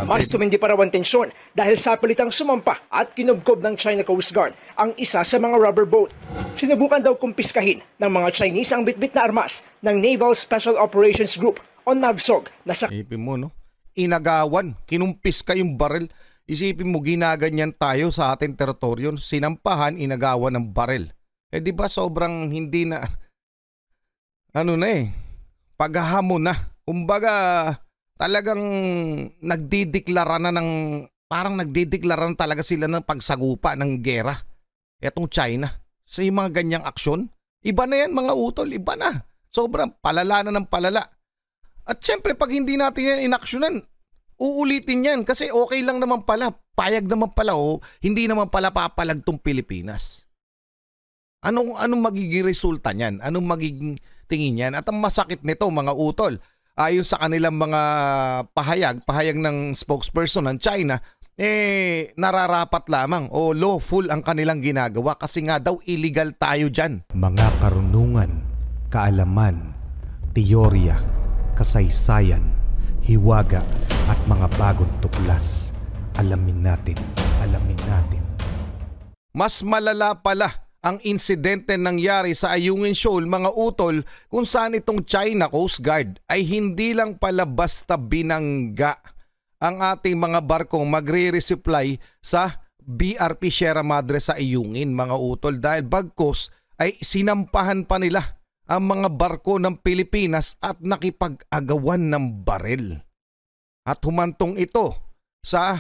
Mas tumindi pa raw ang tensyon dahil sa pilitang sumampa at kinubkob ng China Coast Guard ang isa sa mga rubber boat. Sinubukan daw kumpiskahin ng mga Chinese ang bitbit na armas ng Naval Special Operations Group o NAVSOG na sa... Isipin mo, no? Inagawan, kinumpiska yung baril. Isipin mo, ginaganyan tayo sa ating teritoryo. Sinampahan, inagawan ng baril. Eh di ba sobrang hindi na... Ano na eh, paghahamon na. Kumbaga... Talagang nagdideklara na ng, parang nagdideklara na talaga sila ng pagsagupa ng gera. Etong China. Sa yung mga ganyang aksyon, iba na yan mga utol, iba na. Sobrang palala na ng palala. At syempre pag hindi natin yan inaksyonan, uulitin yan kasi okay lang naman pala. Payag naman pala o hindi naman pala papalag tong Pilipinas. Anong magiging resulta niyan? Anong magiging tingin niyan? At ang masakit nito mga utol, ayon sa kanilang mga pahayag ng spokesperson ng China, nararapat lamang o lawful ang kanilang ginagawa kasi nga daw illegal tayo dyan. Mga karunungan, kaalaman, teorya, kasaysayan, hiwaga at mga bagong tuklas. Alamin natin. Mas malala pala ang insidente nangyari sa Ayungin Shoal mga utol kung saan itong China Coast Guard ay hindi lang pala basta binangga ang ating mga barkong magre-resupply sa BRP Sierra Madre sa Ayungin mga utol dahil bagkos ay sinampahan pa nila ang mga barko ng Pilipinas at nakipag-agawan ng baril. At humantong ito sa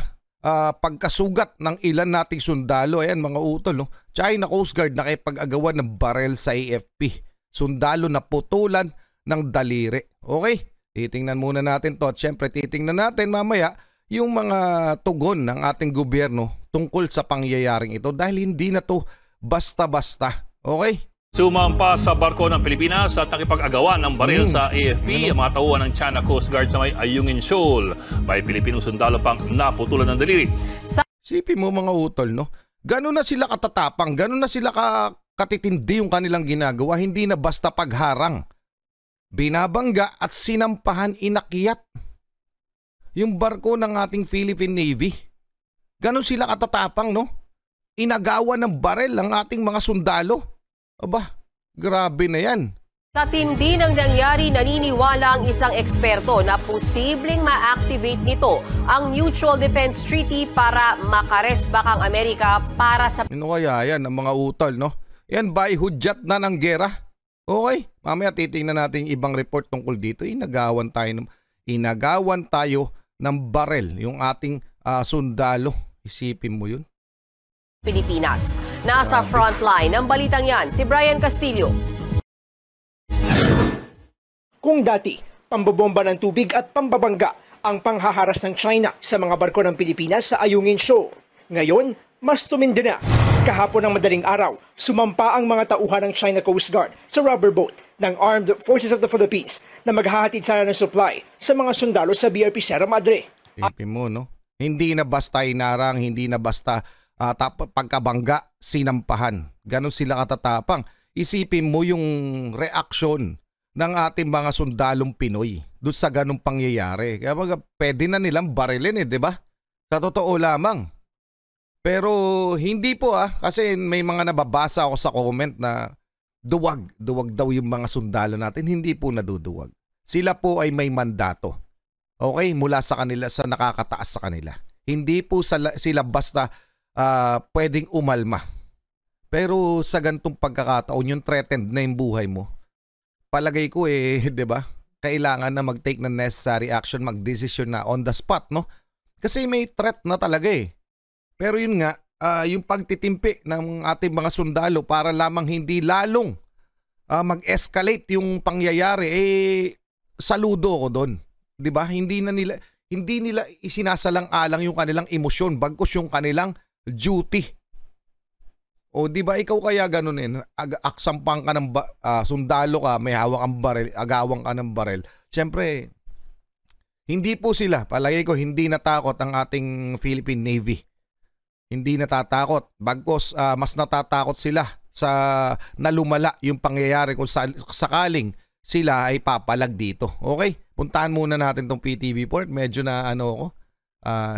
pagkasugat ng ilan nating sundalo. Ayan mga utol, no? China Coast Guard nakipag-agawan ng barel sa AFP. Sundalo na putulan ng daliri. Okay? Titingnan muna natin to at syempre titingnan natin mamaya yung mga tugon ng ating gobyerno tungkol sa pangyayaring ito dahil hindi na to basta-basta. Okay? Sumampa sa barko ng Pilipinas at nakipag-agawan ng baril sa AFP ang mga tauhan ng China Coast Guard sa may Ayungin Shoal. May Pilipinong sundalo pang naputulan ng daliri. Sipin mo mga utol, no? Ganun na sila katatapang, ganun na sila katitindi yung kanilang ginagawa, hindi na basta pagharang. Binabangga at sinampahan inakyat yung barko ng ating Philippine Navy. Ganun sila katatapang, no? Inagawan ng baril ang ating mga sundalo. Aba, grabe na yan. Sa tindi ng nangyari, naniniwala ang isang eksperto na posibleng ma-activate nito ang Mutual Defense Treaty para makaresbak ang Amerika para sa... Ano kaya yan ang mga utol, no? Yan ba hudyat na ng gera? Okay, mamaya titingnan natin yung ibang report tungkol dito. Inagawan tayo ng barel yung ating sundalo. Isipin mo yun. Pilipinas. Nasa frontline ng balitang yan, si Brian Castillo. Kung dati, pambobomba ng tubig at pambabangga ang panghaharas ng China sa mga barko ng Pilipinas sa Ayungin Shoal. Ngayon, mas tumindi na. Kahapon ng madaling araw, sumampa ang mga tauhan ng China Coast Guard sa rubber boat ng Armed Forces of the Philippines na maghahatid sana ng supply sa mga sundalo sa BRP Sierra Madre. Isipin mo, no? Hindi na basta inarang, hindi na basta pagkabangga, sinampahan. Ganon sila katatapang. Isipin mo yung reaksyon ng ating mga sundalong Pinoy doon sa ganong pangyayari. Kaya pwede na nilang barilin di ba? Sa totoo lamang. Pero hindi po kasi may mga nababasa ako sa comment na duwag daw yung mga sundalo natin. Hindi po naduduwag. Sila po ay may mandato. Okay? Mula sa kanila, sa nakakataas sa kanila. Hindi po sila basta pwedeng umalma. Pero sa gantong pagkakataon, yung threatened na yung buhay mo, palagay ko di ba? Kailangan na mag-take ng necessary action, mag-decision na on the spot, no? Kasi may threat na talaga Pero yun nga, yung pagtitimpi ng ating mga sundalo para lamang hindi lalong mag-escalate yung pangyayari, saludo ko doon. 'Di ba? Hindi nila isinasalang-alang yung kanilang emosyon, bagkus yung kanilang duty. O di ba ikaw kaya ganun aksampang ka ng sundalo ka, may hawak ang baril, agawang ka ng baril. Siyempre, hindi po sila, palagay ko hindi natakot ang ating Philippine Navy. Hindi natatakot. Bagkus mas natatakot sila sa nalumala yung pangyayari kung sakaling sila ay papalag dito. Okay? Puntahan muna natin tong PTV port. Medyo na ako.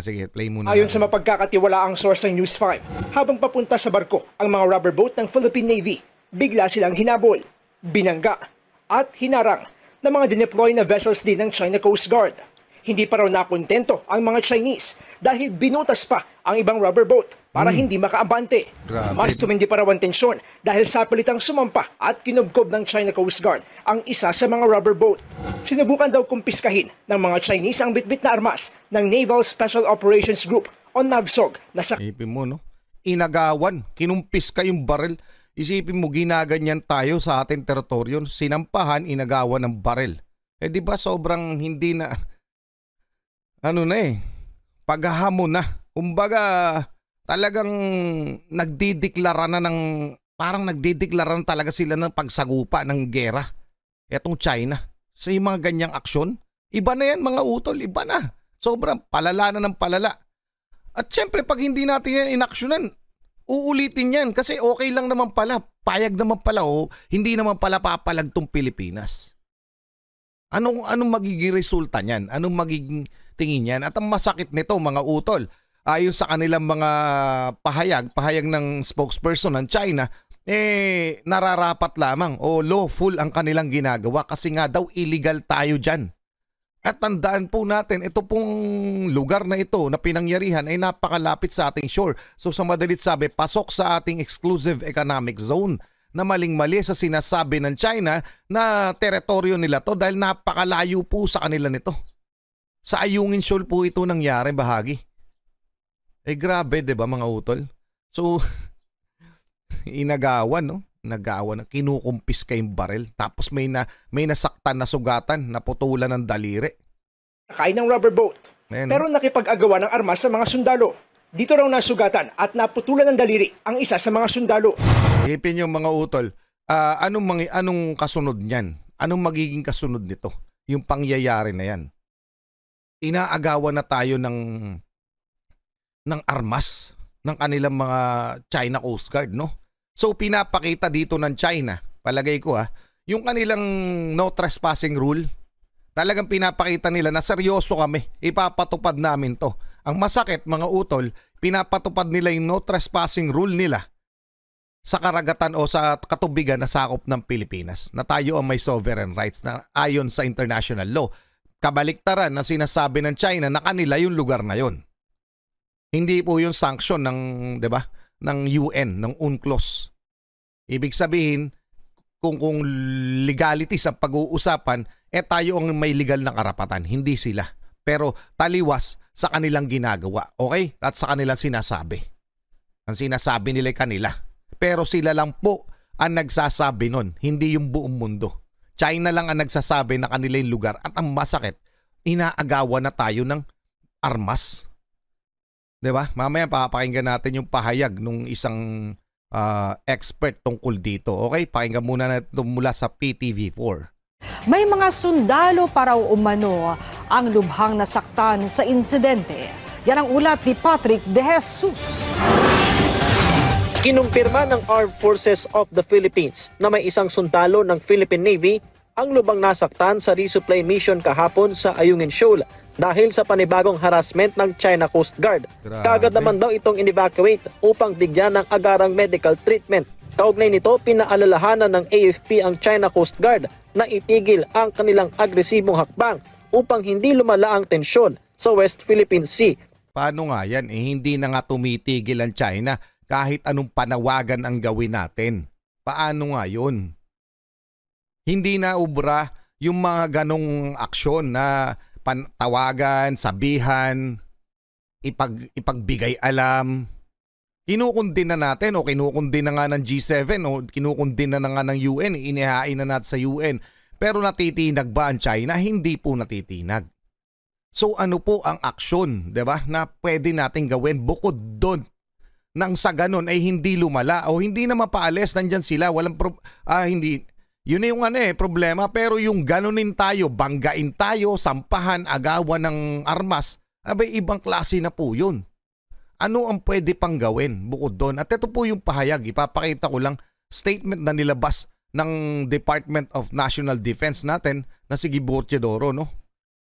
Sige, play muna. Ayon sa mapagkakatiwalaang source ng News 5, habang papunta sa barko ang mga rubber boat ng Philippine Navy, bigla silang hinabol, binangga at hinarang ng mga dineploy na vessels din ng China Coast Guard. Hindi pa raw nakontento ang mga Chinese dahil binutas pa ang ibang rubber boat para hindi makaabante. Grabe. Mas tumindi pa raw ang tensyon dahil sapilitang sumampa at kinubkob ng China Coast Guard ang isa sa mga rubber boat. Sinubukan daw kumpiskahin ng mga Chinese ang bitbit na armas ng Naval Special Operations Group o NAVSOG na sa Isipin mo, no? Inagawan, kinumpis ka yung baril. Isipin mo, ginaganyan tayo sa ating teritoryo. Sinampahan, inagawan ng baril. Di ba sobrang hindi na... paghahamon na. Kumbaga, talagang nagdideklara na ng, parang nagdideklara na talaga sila ng pagsagupa ng gera. Etong China. Sa yung mga ganyang aksyon, iba na yan mga utol, iba na. Sobrang palala na ng palala. At syempre, pag hindi natin yan inaksyonan, uulitin yan kasi okay lang naman pala. Payag naman pala hindi naman pala papalag tong Pilipinas. Anong magiging resulta niyan? Anong magiging tingin niyan? At ang masakit nito mga utol, ayon sa kanilang mga pahayag ng spokesperson ng China, nararapat lamang o lawful ang kanilang ginagawa kasi nga daw illegal tayo dyan. At tandaan po natin, ito pong lugar na ito na pinangyarihan ay napakalapit sa ating shore. So sa madalit sabi, pasok sa ating exclusive economic zone na maling-mali sa sinasabi ng China na teritoryo nila to dahil napakalayo po sa kanila nito. Sa Ayungin Shoal po ito nangyari bahagi. Grabe, 'di ba mga utol? So inagawan, no? Nagawan, kinukumpis kayong baril tapos may nasaktan na sugatan, naputulan ng daliri. kain ng rubber boat. Pero nakipag-agawa ng armas sa mga sundalo. Dito raw nasugatan at naputulan ng daliri ang isa sa mga sundalo. Ipin yung mga utol, anong kasunod niyan? Anong magiging kasunod nito? Yung pangyayari na yan. Inaagawan na tayo ng armas ng kanilang mga China Coast Guard, no? So pinapakita dito ng China, palagay ko yung kanilang no trespassing rule. Talagang pinapakita nila na seryoso kami, ipapatupad namin to. Ang masakit mga utol, pinapatupad nila yung no trespassing rule nila sa karagatan o sa katubigan na sakop ng Pilipinas, na tayo ang may sovereign rights na ayon sa international law. Kabaliktaran na sinasabi ng China na kanila yung lugar na yon. Hindi po yung sanction ng, 'di ba, ng UN, ng UNCLOS. Ibig sabihin, kung legalities ang pag-uusapan, tayo ang may legal na karapatan, hindi sila. Pero taliwas sa kanilang ginagawa, okay? At sa kanilang sinasabi. Ang sinasabi nila kanila. Pero sila lang po ang nagsasabi nun, hindi yung buong mundo. China lang ang nagsasabi na kanila yung lugar. At ang masakit, inaagawan na tayo ng armas. 'Di ba? Mamaya papakinggan natin yung pahayag ng isang expert tungkol dito. Okay? Pakinggan muna natin mula sa PTV4. May mga sundalo para umano ang lubhang nasaktan sa insidente. Yan ang ulat ni Patrick De Jesus. Kinumpirma ng Armed Forces of the Philippines na may isang sundalo ng Philippine Navy ang lubang nasaktan sa resupply mission kahapon sa Ayungin Shoal dahil sa panibagong harassment ng China Coast Guard. Kaagad naman daw itong in-evacuate upang bigyan ng agarang medical treatment. Kaugnay nito, pinaalalahanan ng AFP ang China Coast Guard na itigil ang kanilang agresibong hakbang upang hindi lumala ang tensyon sa West Philippine Sea. Paano nga yan? Hindi na nga tumitigil ang China kahit anong panawagan ang gawin natin. Paano nga yun? Hindi na ubra yung mga ganong aksyon na tawagan, sabihan, ipagbigay alam. Kinukundin na natin o kinukundin na nga ng G7 o kinukundin na nga ng UN, inihain na natin sa UN. Pero natitinag ba ang China? Hindi po natitinag. So ano po ang aksyon, 'di ba, na pwede nating gawin bukod doon nang sa ganun ay hindi lumala o hindi na mapaalis, nandyan sila, walang hindi. Yun yung problema, pero yung ganunin tayo, banggain tayo, sampahan, agawan ng armas, abay ibang klase na po yun. Ano ang pwede pang gawin bukod doon? At ito po yung pahayag, ipapakita ko lang, statement na nilabas ng Department of National Defense natin na si Gibo Teodoro, no?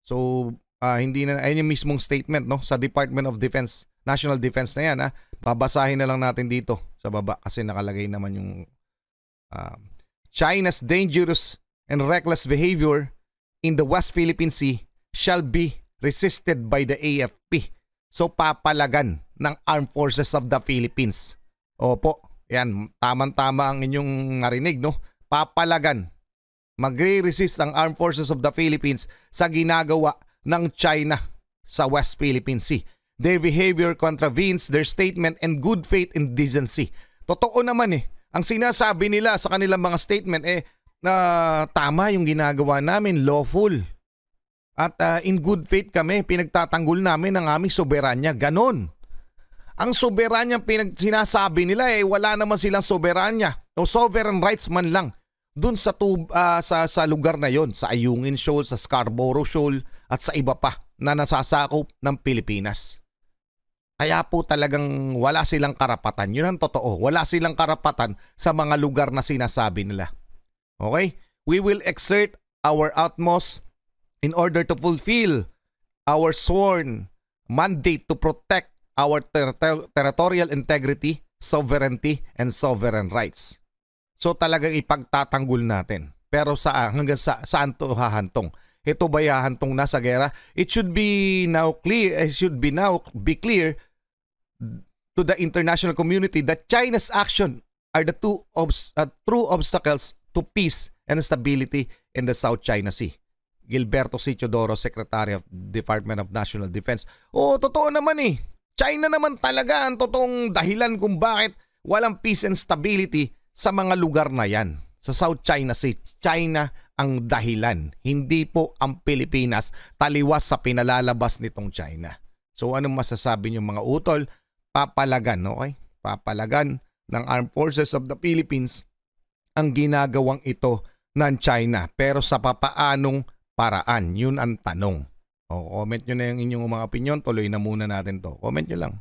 So, hindi na, ayun yung mismong statement, no, sa Department of Defense, National Defense na yan, ha. Babasahin na lang natin dito sa baba kasi nakalagay naman yung China's dangerous and reckless behavior in the West Philippine Sea shall be resisted by the AFP. So papalagan ng Armed Forces of the Philippines. Opo, yan, tamang-tama ang inyong narinig, no? Papalagan. Magre-resist ang Armed Forces of the Philippines sa ginagawa ng China sa West Philippine Sea. Their behavior contravenes their statement and good faith and decency. Totoo naman ang sinasabi nila sa kanilang mga statement na tama yung ginagawa namin, lawful. At in good faith kami, pinagtatanggol namin ang aming soberanya. Ganon. Ang soberanya sinasabi nila wala naman silang soberanya o sovereign rights man lang dun sa lugar na yon, sa Ayungin Shoal, sa Scarborough Shoal at sa iba pa na nasasakop ng Pilipinas. Kaya po talagang wala silang karapatan. Yun ang totoo. Wala silang karapatan sa mga lugar na sinasabi nila. Okay? We will exert our utmost in order to fulfill our sworn mandate to protect our territorial integrity, sovereignty, and sovereign rights. So talagang ipagtatanggol natin. Pero hanggang saan to hahantong? Ito ba hahantong na sa gera? It should be now be clear to the international community that China's action are the true obstacles to peace and stability in the South China Sea. Gilberto C. Teodoro, Secretary of Department of National Defense. Totoo naman China naman talaga ang totoong dahilan kung bakit walang peace and stability sa mga lugar na yan. Sa South China Sea, China ang dahilan. Hindi po ang Pilipinas taliwas sa pinalalabas nitong China. So anong masasabi niyo mga utol? Papalagan, okay? Papalagan ng Armed Forces of the Philippines ang ginagawang ito ng China. Pero sa papaanong paraan? Yun ang tanong. Comment nyo na yung inyong mga opinion. Tuloy na muna natin to. Comment nyo lang.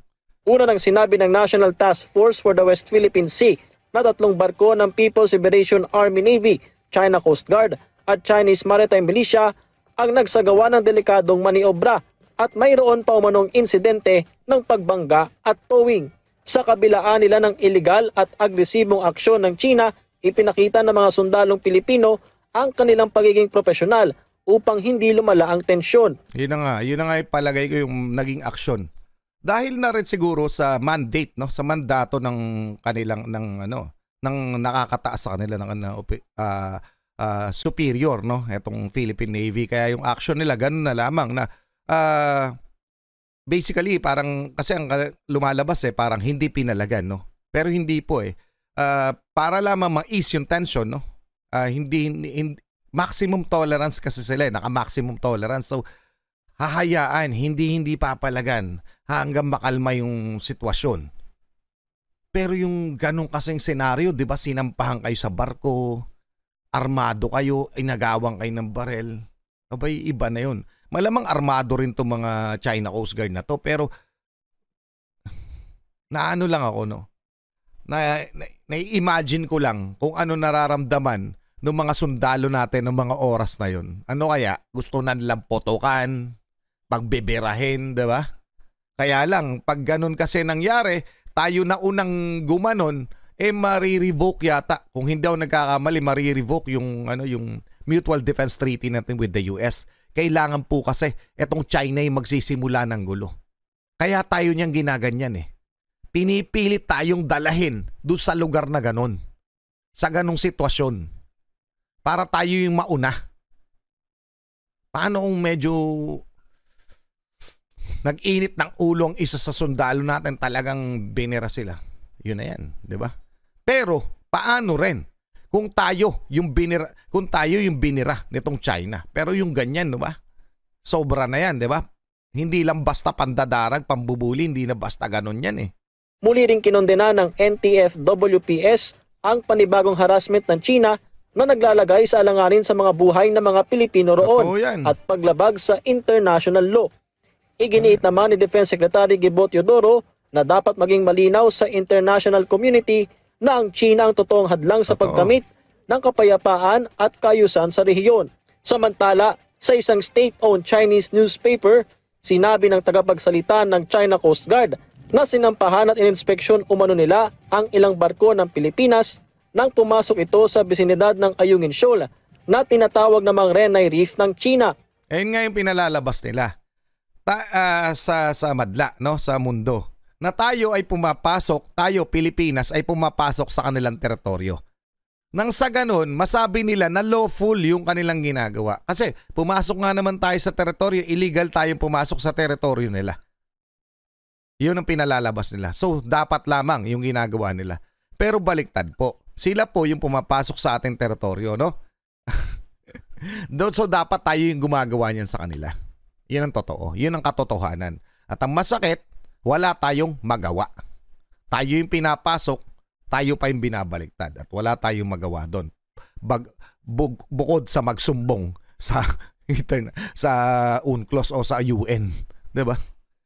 Una nang sinabi ng National Task Force for the West Philippine Sea na 3 barko ng People's Liberation Army Navy, China Coast Guard at Chinese Maritime Militia ang nagsagawa ng delikadong maniobra at mayroon pa umanong insidente ng pagbangga at towing. Sa kabilaan nila ng illegal at agresibong aksyon ng China, ipinakita ng mga sundalong Pilipino ang kanilang pagiging profesional upang hindi lumala ang tensyon. Yun na nga ipalagay ko yung naging aksyon. Dahil na rin siguro sa mandate, no, sa mandato ng kanilang ng nakakataas sa kanila ng superior, no, etong Philippine Navy. Kaya yung action nila ganun na lamang na basically parang kasi ang lumalabas parang hindi pinalagan, no. Pero hindi po para lamang ma-ease yung tension, no. Hindi maximum tolerance kasi sila, naka-maximum tolerance. So hahayaan, hindi papalagan hanggang makalma yung sitwasyon. Pero yung ganong kasing senaryo, 'di ba, sinampahan kayo sa barko, armado kayo, inagawang kayo ng barel. Abay, iba na 'yun. Malamang armado rin 'tong mga China Coast Guard na 'to, pero naano lang ako, no. Na-imagine ko lang kung ano nararamdaman ng mga sundalo natin ng mga oras na 'yon. Ano kaya? Gusto na nilang potokan, pagbeberahin, 'di ba? Kaya lang pag ganun kasi nangyari, tayo na unang gumanon, mari-revoke yata. Kung hindi ako nagkakamali, mari-revoke yung yung Mutual Defense Treaty natin with the US. Kailangan po kasi etong China yung magsisimula ng gulo. Kaya tayo niyang ginaganyan Pinipilit tayong dalahin doon sa lugar na ganon. Sa ganong sitwasyon. Para tayo yung mauna. Paano kung medyo nag-init ng ulo ang isa sa sundalo natin, talagang binira sila? Yun na yan, di ba? Pero paano rin kung tayo yung binira nitong China? Pero yung ganyan, di ba? Sobra na yan, di ba? Hindi lang basta pandadarag, pambubuli, hindi na basta ganon yan Muli ring kinondena ng NTF-WPS ang panibagong harassment ng China na naglalagay sa alanganin sa mga buhay ng mga Pilipino roon at paglabag sa international law. Iginiit naman ni Defense Secretary Gibo Teodoro na dapat maging malinaw sa international community na ang China ang totoong hadlang sa pagkamit ng kapayapaan at kaayusan sa rehiyon. Samantala, Sa isang state-owned Chinese newspaper, sinabi ng tagapagsalita ng China Coast Guard na sinampahan at ininspeksyon umano nila ang ilang barko ng Pilipinas nang pumasok ito sa bisinidad ng Ayungin Shoal na tinatawag namang Renai Reef ng China. Ayun nga yung pinalalabas nila sa madla, no, sa mundo. Na tayo ay pumapasok, tayo Pilipinas ay pumapasok sa kanilang teritoryo. Nang sa ganun, masabi nila na lawful yung kanilang ginagawa. Kasi pumasok nga naman tayo sa teritoryo, illegal tayong pumasok sa teritoryo nila. Yun ang pinalalabas nila. So, dapat lamang yung ginagawa nila. Pero baliktad po. Sila po yung pumapasok sa ating teritoryo, no? So, dapat tayo yung gumagawa niyan sa kanila. Yun ang totoo. Yun ang katotohanan. At ang masakit, wala tayong magawa. Tayo yung pinapasok, tayo pa yung binabaliktad at wala tayong magawa doon. Bukod sa magsumbong sa UNCLOS o sa UN, 'di ba?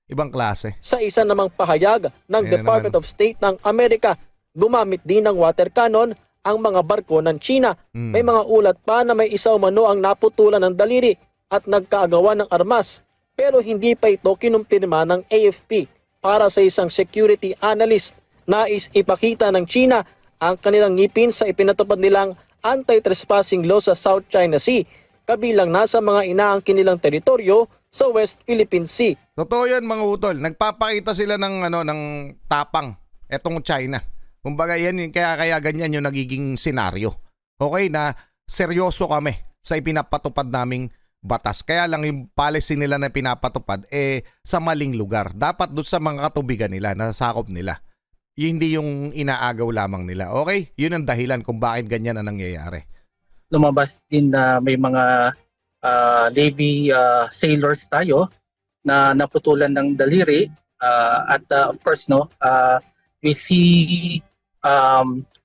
Ibang klase. Sa isa namang pahayag ng Department of State ng Amerika, gumamit din ng water cannon ang mga barko ng China. May mga ulat pa na may isa umano ang naputulan ng daliri at nagkaagawan ng armas, pero hindi pa ito kinumpirma ng AFP. Para sa isang security analyst, nais ipakita ng China ang kanilang ngipin sa ipinatupad nilang anti-trespassing law sa South China Sea, kabilang na sa mga inaangkin nilang teritoryo sa West Philippine Sea. Totoo yan mga utol. Nagpapakita sila ng ng tapang etong China. Kumbaga yan, kaya ganyan yung nagiging senaryo. Okay, na seryoso kami sa ipinapatupad naming batas. Kaya lang yung policy nila na pinapatupad sa maling lugar. Dapat doon sa mga katubigan nila, nasakop nila. Hindi yung inaagaw lamang nila. Okay? Yun ang dahilan kung bakit ganyan ang nangyayari. Lumabas din na may mga Navy sailors tayo na naputulan ng daliri. At of course, we see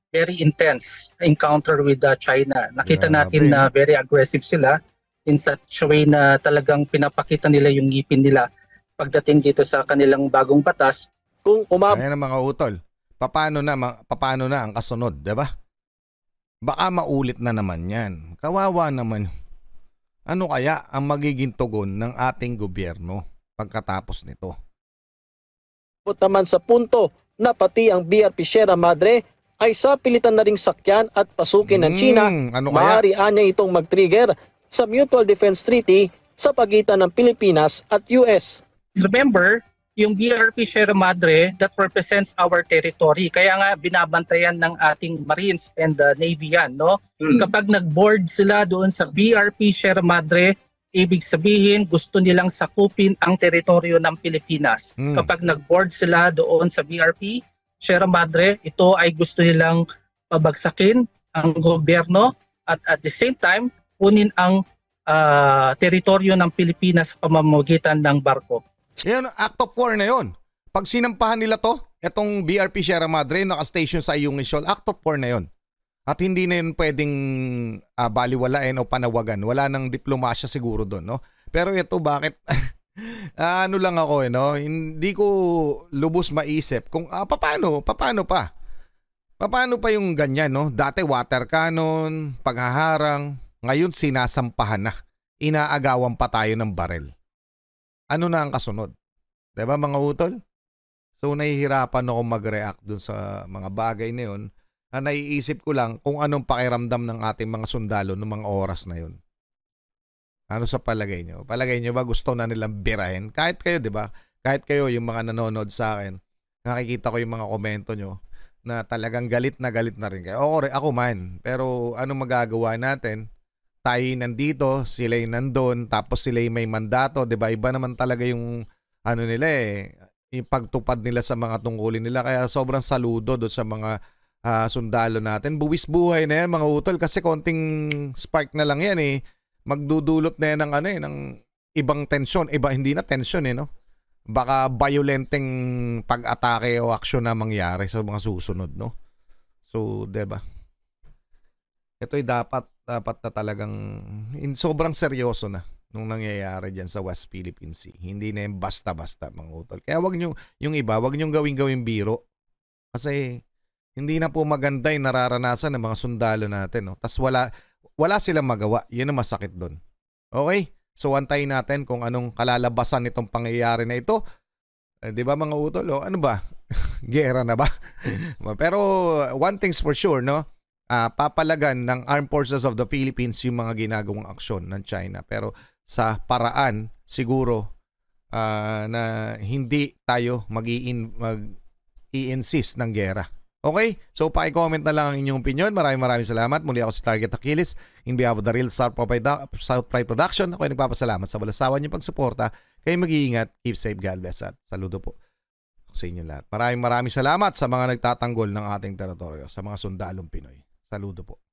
very intense encounter with China. Nakita natin na very aggressive sila in such a way na talagang pinapakita nila yung ngipin nila pagdating dito sa kanilang bagong batas. Kung Ayan ang mga utol. Paano na ang kasunod, 'di ba? Baka maulit na naman 'yan. Kawawa naman. Ano kaya ang magiging tugon ng ating gobyerno pagkatapos nito? naman sa punto na pati ang BRP Sierra Madre ay sa pilitan na ring sakyan at pasukin ng China, maaari anya itong mag-trigger sa Mutual Defense Treaty sa pagitan ng Pilipinas at US. Remember, yung BRP Sierra Madre that represents our territory. Kaya nga binabantayan ng ating Marines and Navy yan, no? Kapag nag-board sila doon sa BRP Sierra Madre, ibig sabihin gusto nilang sakupin ang teritoryo ng Pilipinas. Kapag nag-board sila doon sa BRP Sierra Madre, ito ay gusto nilang pabagsakin ang gobyerno at the same time kunin ang teritoryo ng Pilipinas sa pamamagitan ng barko. Yan, Act of War na yon. Pag sinampahan nila to, itong BRP Sierra Madre, naka-station sa Ayungin Shoal, Act of War na yon. At hindi na yun pwedeng baliwalain o panawagan. Wala nang diplomasya siguro doon, no? Pero ito, bakit? Ano lang ako, no? Hindi ko lubos maisip kung paano pa? Paano pa yung ganyan, no? Dati water cannon, paghaharang, ngayon sinasampahan na. Inaagawan pa tayo ng barel. Ano na ang kasunod? Diba mga utol? So nahihirapan ako mag-react dun sa mga bagay na yun. Naiisip ko lang kung anong pakiramdam ng ating mga sundalo ng mga oras na yun. Ano sa palagay nyo? Palagay nyo ba gusto na nilang birahin? Kahit kayo, diba? Kahit kayo, yung mga nanonood sa akin, nakikita ko yung mga komento nyo na talagang galit na rin kayo. Ako man. Pero ano magagawa natin? Tayo nandito, sila nandun, tapos sila may mandato, 'di ba? Iba naman talaga yung ano nila yung pagtupad nila sa mga tungkulin nila. Kaya sobrang saludo doon sa mga sundalo natin. Buwis buhay na yan mga utol kasi konting spark na lang yan magdudulot na yan ng ng ibang tensyon. Iba hindi na tensyon no? Baka violenteng pag-atake o aksyon na mangyari sa mga susunod, no? So, 'di ba? Ito'y dapat na talagang sobrang seryoso na nung nangyayari dyan sa West Philippine Sea. Hindi na yung basta-basta mga utol. Kaya wag nyo, yung iba, wag nyo gawing biro. Kasi hindi na po maganda yung nararanasan ng mga sundalo natin. No? Tas wala silang magawa. Yun ang masakit doon. Okay? So antayin natin kung anong kalalabasan nitong pangyayari na ito. 'Di ba mga utol? Ano ba? Gera na ba? Pero one thing's for sure, no? Papalagan ng Armed Forces of the Philippines yung mga ginagawang aksyon ng China. Pero sa paraan siguro na hindi tayo mag-i-insist ng gera. Okay? So, paki-comment na lang ang inyong opinion. Maraming salamat. Muli ako si Target Achilles. In behalf of the Real South Pride Production, ako ay nagpapasalamat sa walasawan niyong pagsuporta. Kayo mag-iingat. Keep safe, God bless. At saludo po sa inyo lahat. Maraming salamat sa mga nagtatanggol ng ating teritoryo, sa mga sundalong Pinoy. Saludo po.